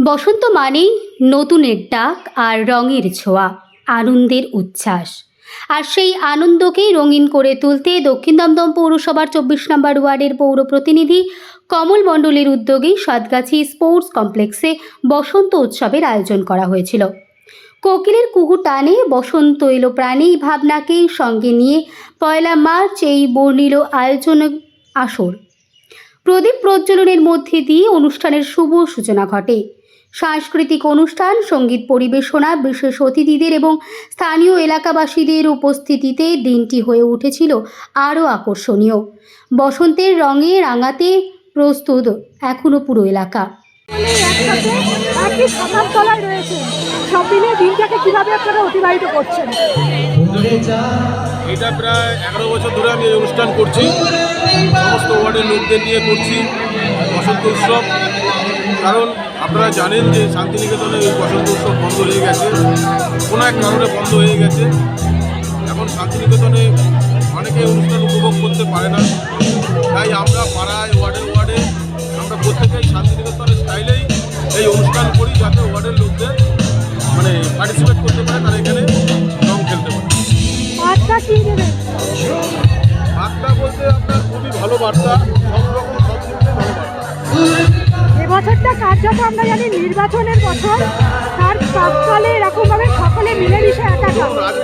বসন্ত মানেই নতুনের ডাক আর রঙের ছোঁয়া, আনন্দের উচ্ছ্বাস। আর সেই আনন্দকেই রঙিন করে তুলতে দক্ষিণ দমদম পৌরসভার 24 নম্বর ওয়ার্ডের পৌর প্রতিনিধি কমল মণ্ডলের উদ্যোগেই সাতগাছি স্পোর্টস কমপ্লেক্সে বসন্ত উৎসবের আয়োজন করা হয়েছিল। কোকিলের কুহু টানে বসন্ত এলো প্রাণী ভাবনাকে সঙ্গে নিয়ে 1 মার্চ এই বর্ণিল আয়োজন আসর প্রদীপ প্রজ্বলনের মধ্যে দিয়ে অনুষ্ঠানের শুভ সূচনা ঘটে। সাংস্কৃতিক অনুষ্ঠান, সঙ্গীত পরিবেশনা, বিশেষ অতিথিদের এবং স্থানীয় এলাকাবাসীদের উপস্থিতিতে দিনটি হয়ে উঠেছিল আরও আকর্ষণীয়। বসন্তের রঙে রাঙাতে প্রস্তুত এখনও পুরো এলাকা। এটা প্রায় 11 বছর ধরে আমি এই অনুষ্ঠান করছি, সমস্ত ওয়ার্ডের লোকদের নিয়ে করছি বসন্ত উৎসব। কারণ আপনারা জানেন যে শান্তিনিকেতনে এই বসন্ত উৎসব বন্ধ হয়ে গেছে, কোনো এক কারণে বন্ধ হয়ে গেছে। এখন শান্তিনিকেতনে অনেকে অনুষ্ঠান উপভোগ করতে পারে না, তাই আমরা পাড়ায় ওয়ার্ডে ওয়ার্ডে আমরা প্রত্যেকেই শান্তিনিকেতনের স্টাইলেই এই অনুষ্ঠান করি, যাতে ওয়ার্ডের লোকদের পার্টিসিপেট করতে পারে, তারা এখানে রং খেলতে পারে। বার্তা বলতে আপনার খুবই ভালো বার্তা, সব রকম সব দিকে ভালো বার্তা। এবছরটা কার্যত আমরা জানি নির্বাচনের বছর, তার প্রাককালে এরকমভাবে সকলে মিলেমিশে একাকার।